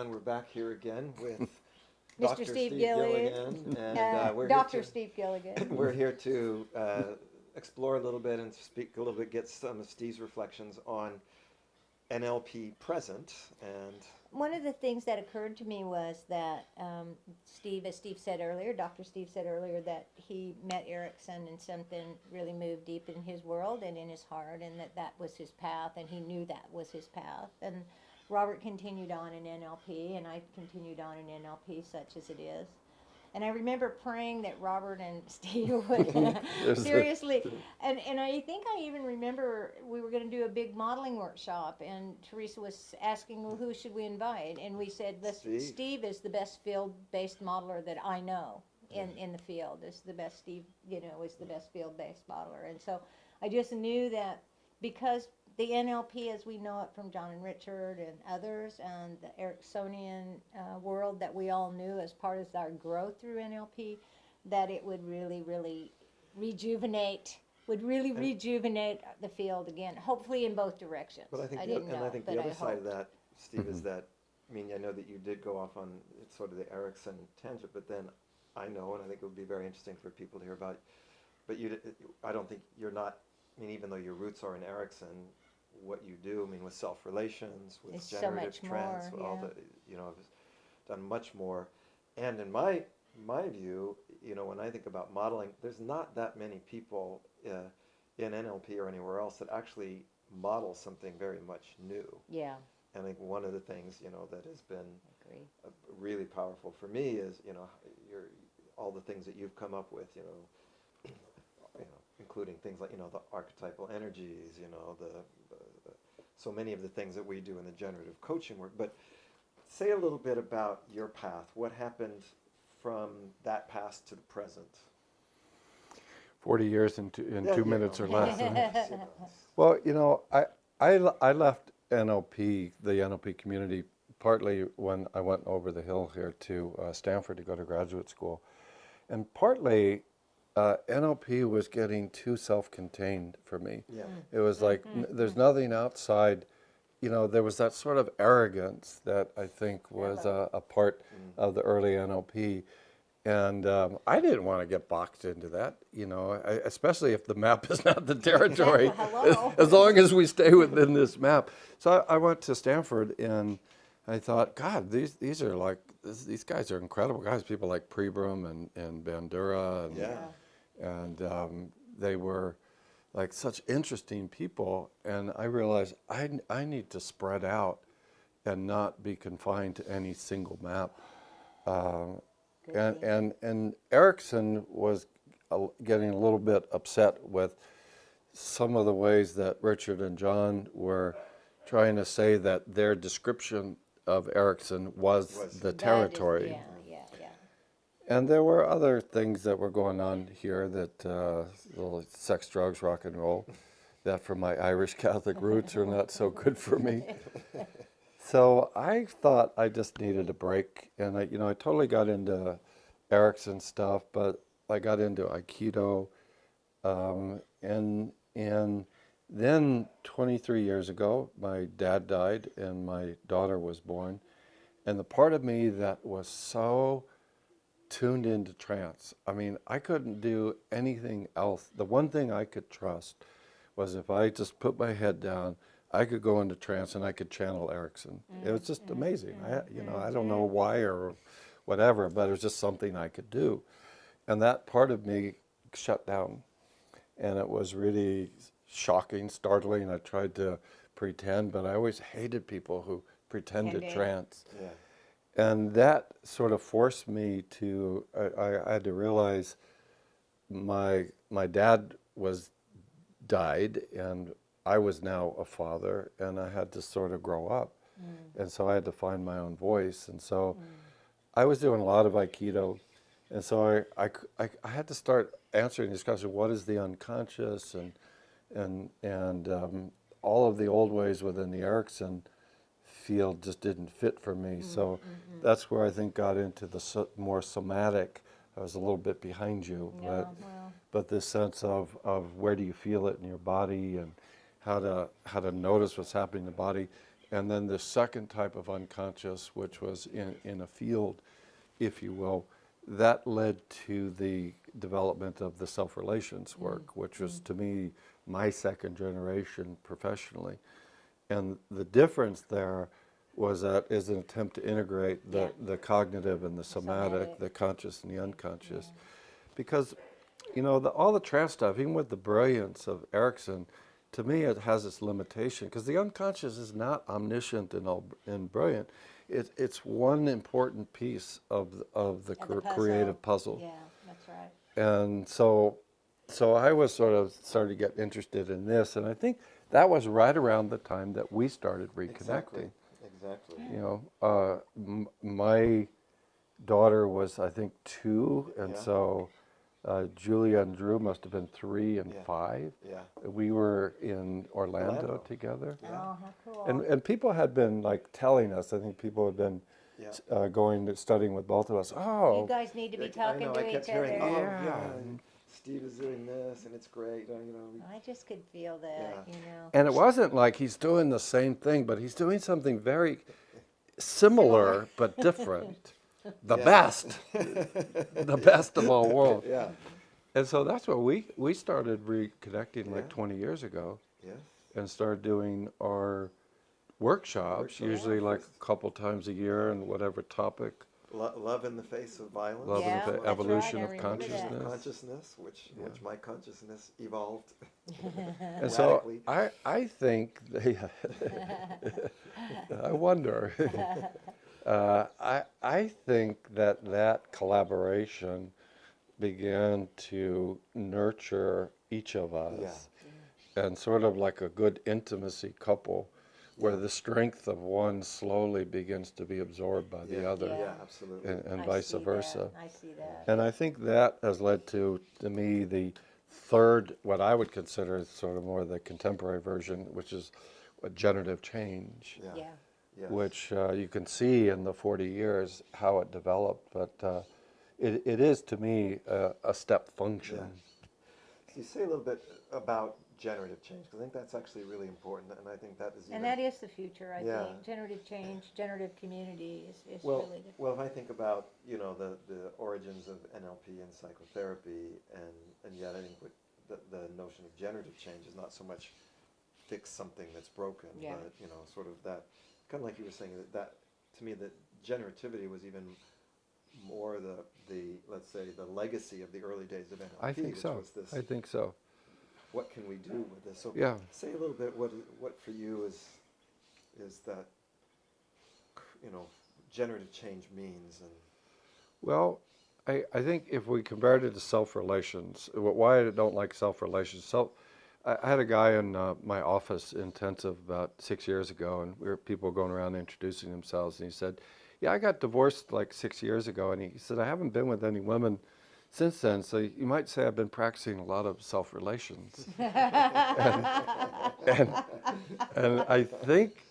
everyone. We're back here again with Mr. Steve Gilligan, and Dr. Steve Gilligan. we're here to explore a little bit and speak a little bit, get some of Steve's reflections on NLP present. And one of the things that occurred to me was that Steve, as Steve said earlier, Dr. Steve said earlier, that he met Erickson and something really moved deep in his world and in his heart, and that was his path, and he knew that was his path. And Robert continued on in NLP, and I continued on in NLP, such as it is. And I remember praying that Robert and Steve would seriously, and I think I even remember we were going to do a big modeling workshop, and Teresa was asking, well, who should we invite? And we said, Steve is the best field-based modeler that I know in the field. Is the best Steve, is the best field-based modeler. And so I just knew that because the NLP as we know it from John and Richard and others, and the Ericksonian world that we all knew as part of our growth through NLP, that it would really, really rejuvenate the field again, hopefully in both directions. But I think, the other side of that, Steve, is that, I know that you did go off on sort of the Erickson tangent, but then I know, and I think it would be very interesting for people to hear about, but I don't think you're not, even though your roots are in Erickson, what you do, with self-relations, with it's generative so trance, more, all the, done much more. And in my view, when I think about modeling, there's not that many people in NLP or anywhere else that actually model something very much new. Yeah. And I think one of the things, that has been really powerful for me is, all the things that you've come up with, including things like, the archetypal energies, so many of the things that we do in the generative coaching work. But say a little bit about your path. What happened from that past to the present? 40 years in 2 minutes or less. Yes. Well, I left NLP, the NLP community, partly when I went over the hill here to Stanford to go to graduate school. And partly NLP was getting too self-contained for me. Yeah. It was like there's nothing outside. There was that sort of arrogance that I think was a part of the early NLP. And I didn't want to get boxed into that, especially if the map is not the territory, as long as we stay within this map. So I went to Stanford, and I thought, God, these are like, these guys are incredible guys, people like Pribram and Bandura. And they were like such interesting people. And I realized I need to spread out and not be confined to any single map. And Erickson was getting a little bit upset with some of the ways that Richard and John were trying to say that their description of Erickson was the territory. Yeah. And there were other things that were going on here that little sex, drugs, rock and roll, that from my Irish Catholic roots are not so good for me. So I thought I just needed a break, and I totally got into Erickson stuff, but I got into Aikido, and then 23 years ago, my dad died and my daughter was born, and the part of me that was so tuned into trance, I couldn't do anything else. The one thing I could trust was if I just put my head down, I could go into trance and I could channel Erickson. It was just amazing. I don't know why or whatever, but it was just something I could do. And that part of me shut down. And it was really shocking, startling. I tried to pretend, but I always hated people who pretended trance. Yeah. And that sort of forced me to, I had to realize my dad died, and I was now a father, and I had to sort of grow up. And so I had to find my own voice. And so I was doing a lot of Aikido. And so I had to start answering these questions. What is the unconscious? And all of the old ways within the Erickson field just didn't fit for me. So that's where I think got into the more somatic. I was a little bit behind you, but this sense of where do you feel it in your body, and how to notice what's happening in the body. And then the second type of unconscious, which was in a field, if you will, that led to the development of the self-relations work, which was to me my second generation professionally. And the difference there was that is an attempt to integrate the cognitive and the somatic, the conscious and the unconscious. Because, you know, all the trance stuff, even with the brilliance of Erickson, to me it has its limitation, because the unconscious is not omniscient and brilliant. It's one important piece of the creative puzzle. Yeah, that's right. And so I was started to get interested in this, and I think that was right around the time that we started reconnecting. Exactly. You know, my daughter was, I think, 2, and so Julia and Drew must have been 3 and 5. Yeah. We were in Orlando together. Oh, how cool. And people had been like telling us, I think people had been going to studying with both of us. Oh, You guys need to be I talking know, to I kept each hearing, other. and Steve is doing this, and it's great. You know, I just could feel that, you know. and it wasn't like he's doing the same thing, but he's doing something very similar but different. The best, the best of all worlds. Yeah. And so that's what we started reconnecting like 20 years ago, Yes. and started doing our workshops, usually like a couple times a year, and whatever topic. Love in the face of violence. Love in the that's evolution right, I of remember that. consciousness. Consciousness, which my consciousness evolved. And so radically. I think I wonder. I think that collaboration began to nurture each of us, and sort of like a good intimacy couple, where the strength of one slowly begins to be absorbed by the other, Yeah, absolutely. and I vice see versa. that. I see that. And I think that has led to me, the third, what I would consider sort of more the contemporary version, which is a generative change, Yeah. Yes. which you can see in the 40 years how it developed. But it is, to me, a step function. So you say a little bit about generative change, because I think that's actually really important, and I think that is even... And that is the future, I Yeah. think. Generative change, generative community is Well, really the... well, if I think about, you know, the origins of NLP and psychotherapy, and yet I think what the notion of generative change is not so much fix something that's broken, but, you know, sort of that, kind of like you were saying, that to me, that generativity was even more the let's say, the legacy of the early days of NLP. I think which so. was this, I think so. what can we do with this? So say a little bit what for you is that, you know, generative change means. And Well, I think if we compared it to self-relations, why I don't like self-relations. I had a guy in my office intensive about 6 years ago, and people going around introducing themselves, and he said, yeah, I got divorced like 6 years ago, and he said, I haven't been with any women since then, so you might say I've been practicing a lot of self-relations. and I think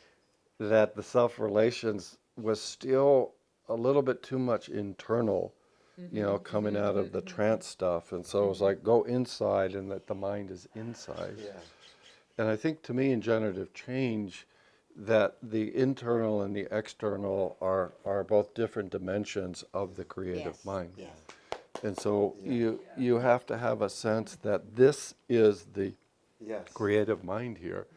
that the self-relations was still a little bit too much internal, you know, coming out of the trance stuff. And so it was like, go inside, and that the mind is inside. yeah, And I think, to me, in generative change, that the internal and the external are both different dimensions of the creative mind. yeah, And so you have to have a sense that this is the creative mind here.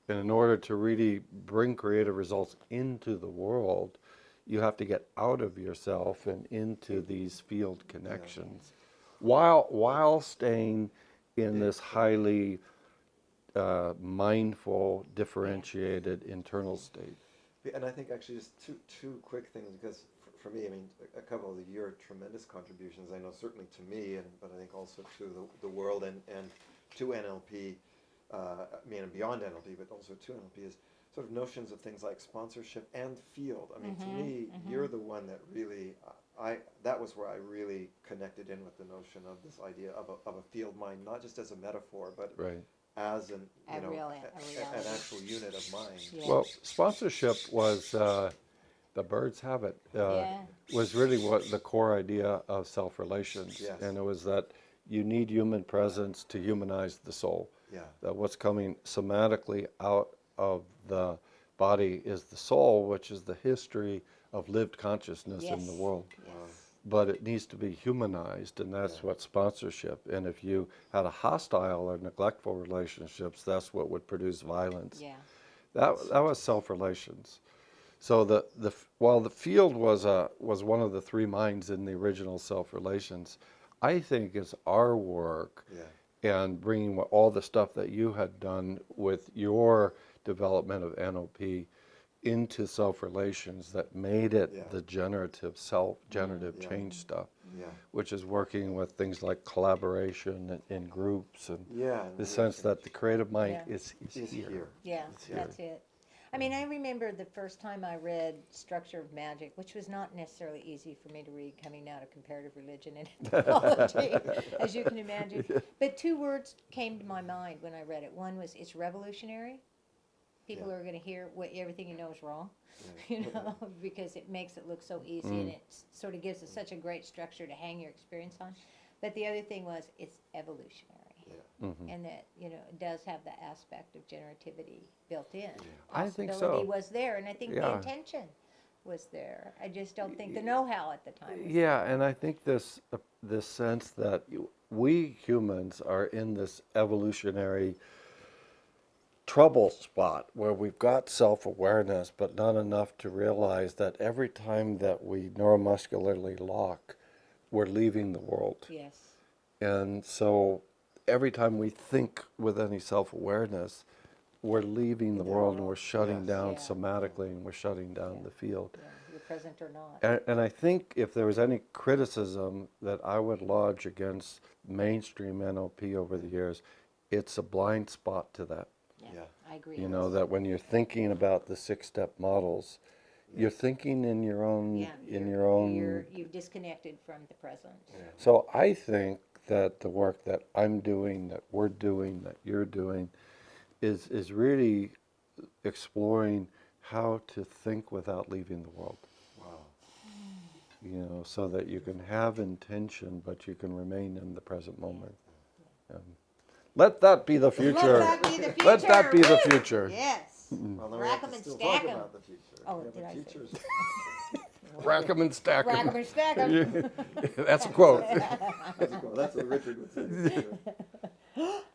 And in order to really bring creative results into the world, you have to get out of yourself and into these field connections, while staying in this highly mindful, differentiated internal state. And I think actually just two quick things, because for me, I mean, a couple of your tremendous contributions, I know certainly to me, but I think also to the world and to NLP, I mean, and beyond NLP, but also to NLP, is sort of notions of things like sponsorship and field. I mean, to me, you're the one that really, that was where I really connected in with the notion of this idea of a field mind, not just as a metaphor, but as an actual unit of mind. Yeah. Well, sponsorship was, the birds have it, was really what the core idea of self-relations. Yes. And it was that you need human presence to humanize the soul. Yeah. That what's coming somatically out of the body is the soul, which is the history of lived consciousness in the Yes. world. Yes. But it needs to be humanized, and that's what sponsorship. And if you had a hostile or neglectful relationships, that's what would produce violence. Yeah. That was self-relations. So while the field was one of the three minds in the original self-relations, I think it's our work and bringing all the stuff that you had done with your development of NLP into self-relations that made it the generative change stuff, which is working with things like collaboration in groups and the sense that the creative mind is here. Yeah, It's here. that's it. I mean, I remember the first time I read Structure of Magic, which was not necessarily easy for me to read coming out of comparative religion and anthropology, as you can imagine. But two words came to my mind when I read it. One was, it's revolutionary. People are going to hear everything you know is wrong, because it makes it look so easy, and it sort of gives it such a great structure to hang your experience on. But the other thing was, it's evolutionary. And that, it does have the aspect of generativity built in. I think so. Possibility was there, and I think the intention was there. I just don't think the know-how at the time was Yeah, and I think this sense that we humans are in this evolutionary trouble spot where we've got self-awareness, but not enough to realize that every time that we neuromuscularly lock, we're leaving the world. Yes. And so every time we think with any self-awareness, we're leaving the world and we're shutting down somatically, and we're shutting down the field. Yeah, you're present or not. And I think if there was any criticism that I would lodge against mainstream NLP over the years, it's a blind spot to that. Yeah, I agree. That when you're thinking about the 6-step models, you're thinking in your own, You've disconnected from the present. So I think that the work that I'm doing, that we're doing, that you're doing, is really exploring how to think without leaving the world. Wow. So that you can have intention, but you can remain in the present moment. Let that be the future. Let that be the future. Let that be the future. Yes. Well, then we Rack have 'em to and still stack talk 'em. about the future. Oh, Yeah, did the I say- future's Rack 'em and stack 'em. Rack 'em and stack 'em. That's a quote. That's what Richard would say.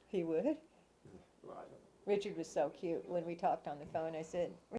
He would. Well, I don't know. Richard was so cute when we talked on the phone. I said,